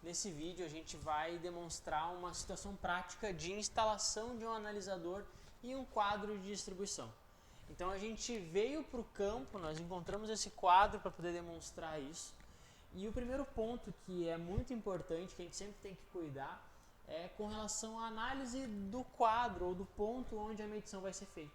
nesse vídeo a gente vai demonstrar uma situação prática de instalação de um analisador e um quadro de distribuição. Então a gente veio para o campo, nós encontramos esse quadro para poder demonstrar isso. E o primeiro ponto que é muito importante, que a gente sempre tem que cuidar, é com relação à análise do quadro ou do ponto onde a medição vai ser feita.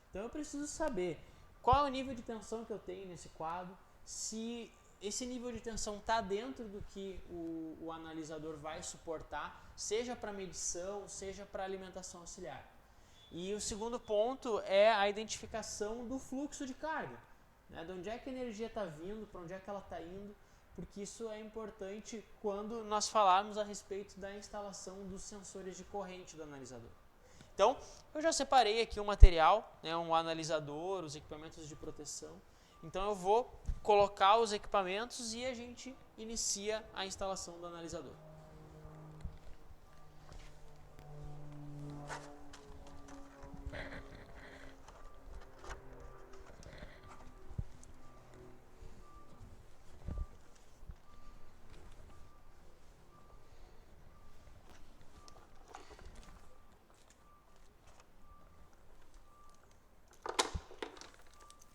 Então eu preciso saber qual é o nível de tensão que eu tenho nesse quadro, se esse nível de tensão está dentro do que o analisador vai suportar, seja para medição, seja para alimentação auxiliar. E o segundo ponto é a identificação do fluxo de carga, né? De onde é que a energia está vindo, para onde é que ela está indo, porque isso é importante quando nós falarmos a respeito da instalação dos sensores de corrente do analisador. Então, eu já separei aqui o material, né, um analisador, os equipamentos de proteção. Então, eu vou colocar os equipamentos e a gente inicia a instalação do analisador.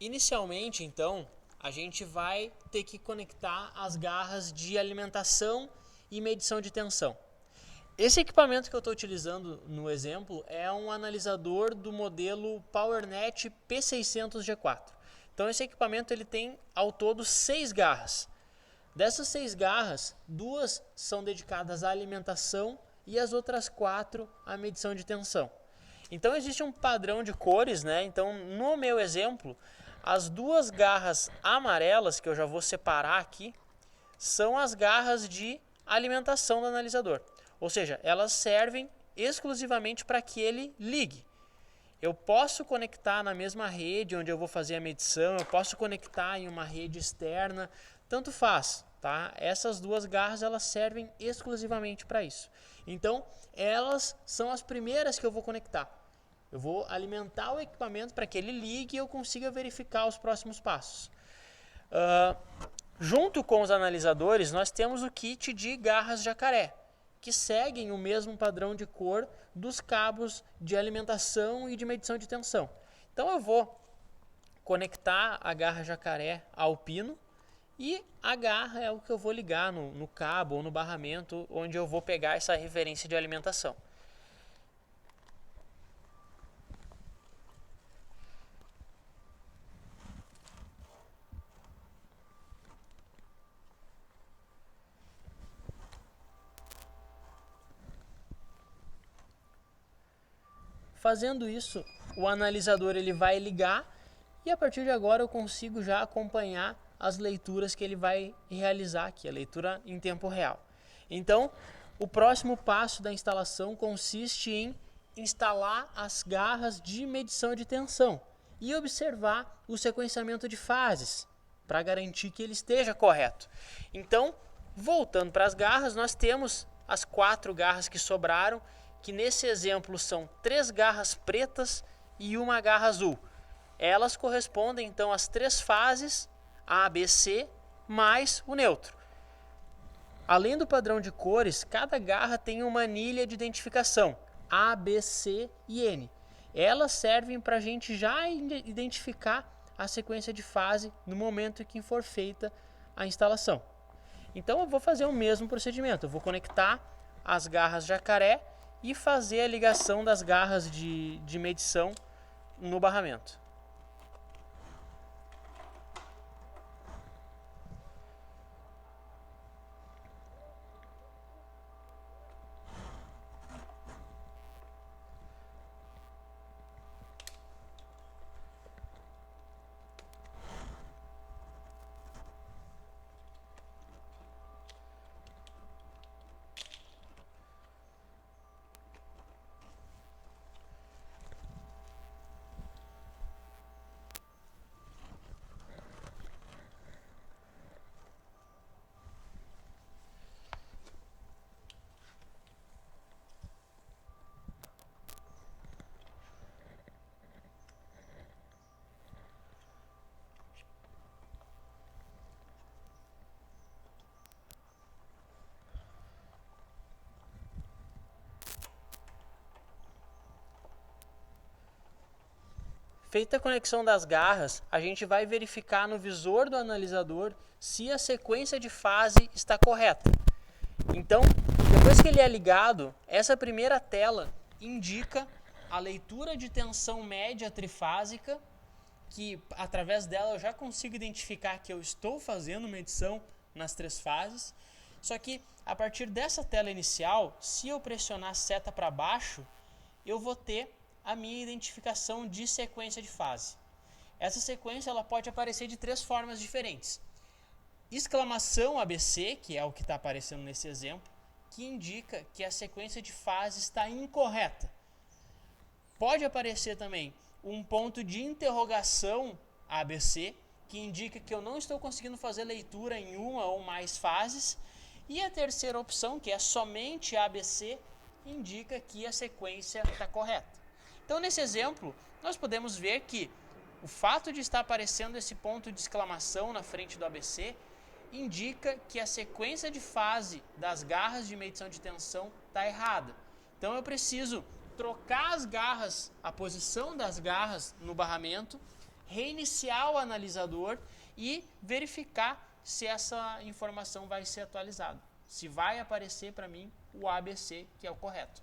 Inicialmente, então, a gente vai ter que conectar as garras de alimentação e medição de tensão. Esse equipamento que eu estou utilizando no exemplo é um analisador do modelo PowerNet P600G4. Então esse equipamento ele tem ao todo 6 garras. Dessas 6 garras, 2 são dedicadas à alimentação e as outras 4 à medição de tensão. Então existe um padrão de cores, né? Então no meu exemplo, as 2 garras amarelas, que eu já vou separar aqui, são as garras de alimentação do analisador. Ou seja, elas servem exclusivamente para que ele ligue. Eu posso conectar na mesma rede onde eu vou fazer a medição, eu posso conectar em uma rede externa, tanto faz, tá? Essas 2 garras elas servem exclusivamente para isso. Então, elas são as primeiras que eu vou conectar. Eu vou alimentar o equipamento para que ele ligue e eu consiga verificar os próximos passos. Junto com os analisadores, nós temos o kit de garras jacaré, que seguem o mesmo padrão de cor dos cabos de alimentação e de medição de tensão. Então eu vou conectar a garra jacaré ao pino e a garra é o que eu vou ligar no cabo ou no barramento onde eu vou pegar essa referência de alimentação. Fazendo isso, o analisador ele vai ligar e a partir de agora eu consigo já acompanhar as leituras que ele vai realizar aqui, a leitura em tempo real. Então, o próximo passo da instalação consiste em instalar as garras de medição de tensão e observar o sequenciamento de fases para garantir que ele esteja correto. Então, voltando para as garras, nós temos as 4 garras que sobraram, que nesse exemplo são 3 garras pretas e uma garra azul. Elas correspondem então às 3 fases A, B, C mais o neutro. Além do padrão de cores, cada garra tem uma anilha de identificação A, B, C e N. Elas servem para a gente já identificar a sequência de fase no momento em que for feita a instalação. Então eu vou fazer o mesmo procedimento. Eu vou conectar as garras jacaré e fazer a ligação das garras de medição no barramento. Feita a conexão das garras, a gente vai verificar no visor do analisador se a sequência de fase está correta. Então, depois que ele é ligado, essa primeira tela indica a leitura de tensão média trifásica, que através dela eu já consigo identificar que eu estou fazendo medição nas 3 fases. Só que a partir dessa tela inicial, se eu pressionar a seta para baixo, eu vou ter a minha identificação de sequência de fase. Essa sequência ela pode aparecer de 3 formas diferentes. Exclamação ABC, que é o que está aparecendo nesse exemplo, que indica que a sequência de fase está incorreta. Pode aparecer também um ponto de interrogação ABC, que indica que eu não estou conseguindo fazer leitura em uma ou mais fases. E a terceira opção, que é somente ABC, indica que a sequência está correta. Então, nesse exemplo, nós podemos ver que o fato de estar aparecendo esse ponto de exclamação na frente do ABC indica que a sequência de fase das garras de medição de tensão está errada. Então, eu preciso trocar as garras, a posição das garras no barramento, reiniciar o analisador e verificar se essa informação vai ser atualizada. Se vai aparecer para mim o ABC, que é o correto.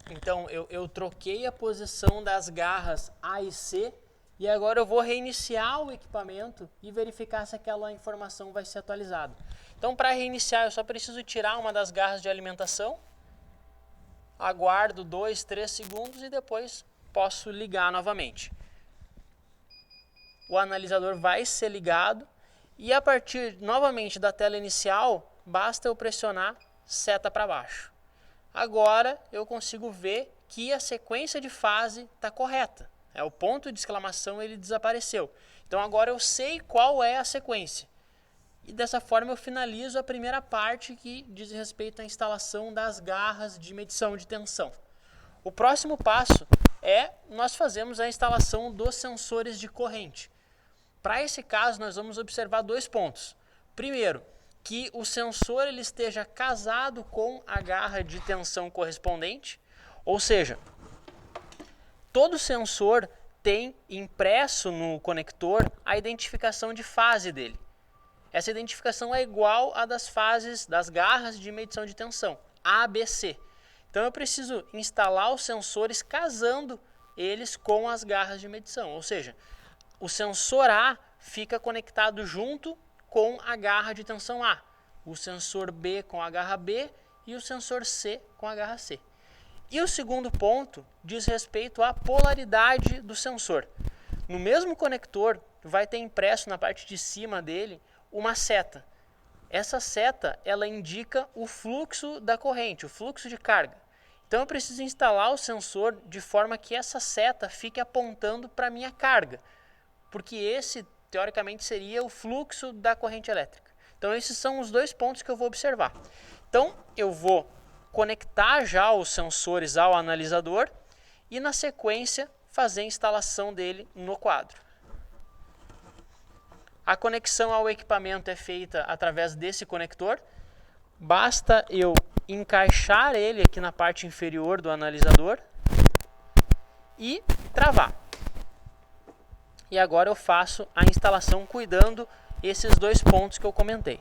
Então, eu troquei a posição das garras A e C e agora eu vou reiniciar o equipamento e verificar se aquela informação vai ser atualizada. Então, para reiniciar, eu só preciso tirar uma das garras de alimentação, aguardo 2, 3 segundos e depois posso ligar novamente. O analisador vai ser ligado e a partir novamente da tela inicial, basta eu pressionar seta para baixo. Agora eu consigo ver que a sequência de fase está correta. O ponto de exclamação ele desapareceu. Então agora eu sei qual é a sequência. E dessa forma eu finalizo a primeira parte que diz respeito à instalação das garras de medição de tensão. O próximo passo é nós fazemos a instalação dos sensores de corrente. Para esse caso nós vamos observar 2 pontos. Primeiro, que o sensor ele esteja casado com a garra de tensão correspondente, ou seja, todo sensor tem impresso no conector a identificação de fase dele. Essa identificação é igual à das fases das garras de medição de tensão, ABC. Então eu preciso instalar os sensores casando eles com as garras de medição, ou seja, o sensor A fica conectado junto com a garra de tensão A, o sensor B com a garra B e o sensor C com a garra C. E o segundo ponto diz respeito à polaridade do sensor. No mesmo conector vai ter impresso na parte de cima dele uma seta. Essa seta ela indica o fluxo da corrente, o fluxo de carga. Então eu preciso instalar o sensor de forma que essa seta fique apontando para a minha carga, porque esse teoricamente seria o fluxo da corrente elétrica. Então esses são os 2 pontos que eu vou observar. Então eu vou conectar já os sensores ao analisador e na sequência fazer a instalação dele no quadro. A conexão ao equipamento é feita através desse conector. Basta eu encaixar ele aqui na parte inferior do analisador e travar. E agora eu faço a instalação cuidando esses 2 pontos que eu comentei.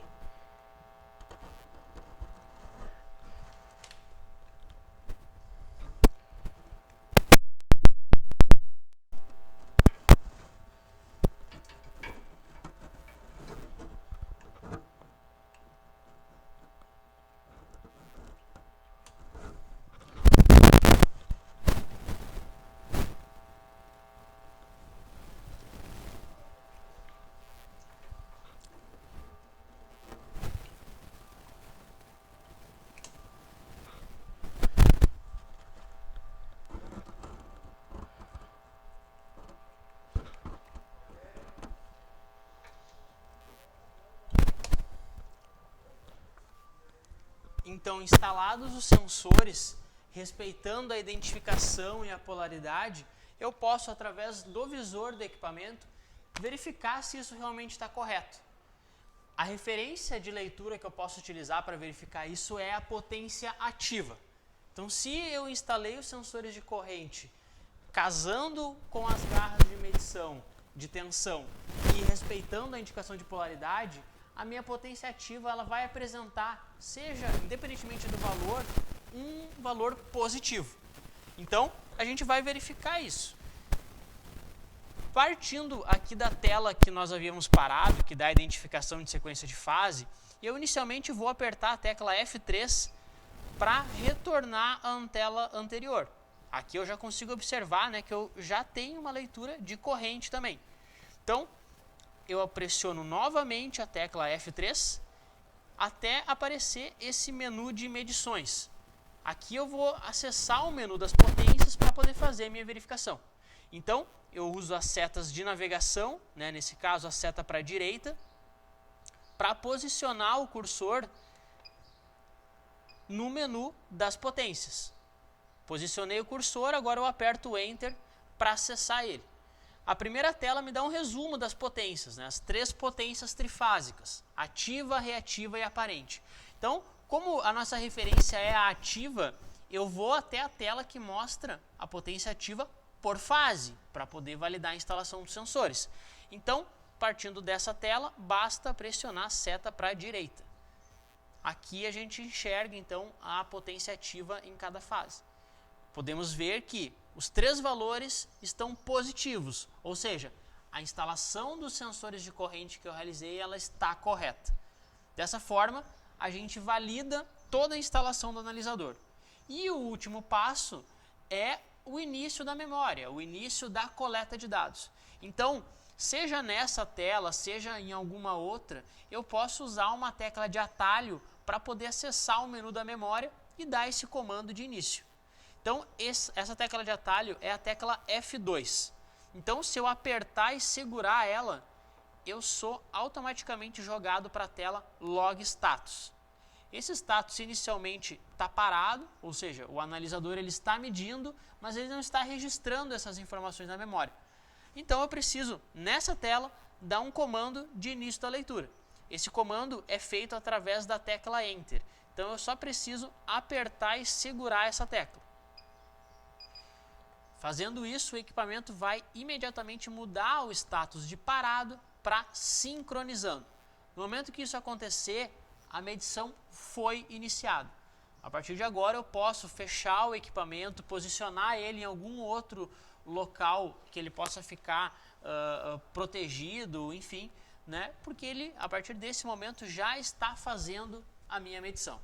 Então, instalados os sensores, respeitando a identificação e a polaridade, eu posso, através do visor do equipamento, verificar se isso realmente está correto. A referência de leitura que eu posso utilizar para verificar isso é a potência ativa. Então, se eu instalei os sensores de corrente casando com as garras de medição de tensão e respeitando a indicação de polaridade, a minha potência ativa ela vai apresentar, seja independentemente do valor, um valor positivo. Então, a gente vai verificar isso. Partindo aqui da tela que nós havíamos parado, que dá a identificação de sequência de fase, eu inicialmente vou apertar a tecla F3 para retornar à tela anterior. Aqui eu já consigo observar, né, que eu já tenho uma leitura de corrente também. Então, eu pressiono novamente a tecla F3 até aparecer esse menu de medições. Aqui eu vou acessar o menu das potências para poder fazer a minha verificação. Então, eu uso as setas de navegação, né, nesse caso a seta para a direita, para posicionar o cursor no menu das potências. Posicionei o cursor, agora eu aperto o Enter para acessar ele. A primeira tela me dá um resumo das potências, né? As 3 potências trifásicas, ativa, reativa e aparente. Então, como a nossa referência é a ativa, eu vou até a tela que mostra a potência ativa por fase, para poder validar a instalação dos sensores. Então, partindo dessa tela, basta pressionar a seta para a direita. Aqui a gente enxerga, então, a potência ativa em cada fase. Podemos ver que os 3 valores estão positivos, ou seja, a instalação dos sensores de corrente que eu realizei, ela está correta. Dessa forma, a gente valida toda a instalação do analisador. E o último passo é o início da memória, o início da coleta de dados. Então, seja nessa tela, seja em alguma outra, eu posso usar uma tecla de atalho para poder acessar o menu da memória e dar esse comando de início. Então, essa tecla de atalho é a tecla F2. Então, se eu apertar e segurar ela, eu sou automaticamente jogado para a tela Log Status. Esse status inicialmente está parado, ou seja, o analisador ele está medindo, mas ele não está registrando essas informações na memória. Então, eu preciso, nessa tela, dar um comando de início da leitura. Esse comando é feito através da tecla Enter. Então, eu só preciso apertar e segurar essa tecla. Fazendo isso, o equipamento vai imediatamente mudar o status de parado para sincronizando. No momento que isso acontecer, a medição foi iniciada. A partir de agora, eu posso fechar o equipamento, posicionar ele em algum outro local que ele possa ficar protegido, enfim, né? Porque ele, a partir desse momento, já está fazendo a minha medição.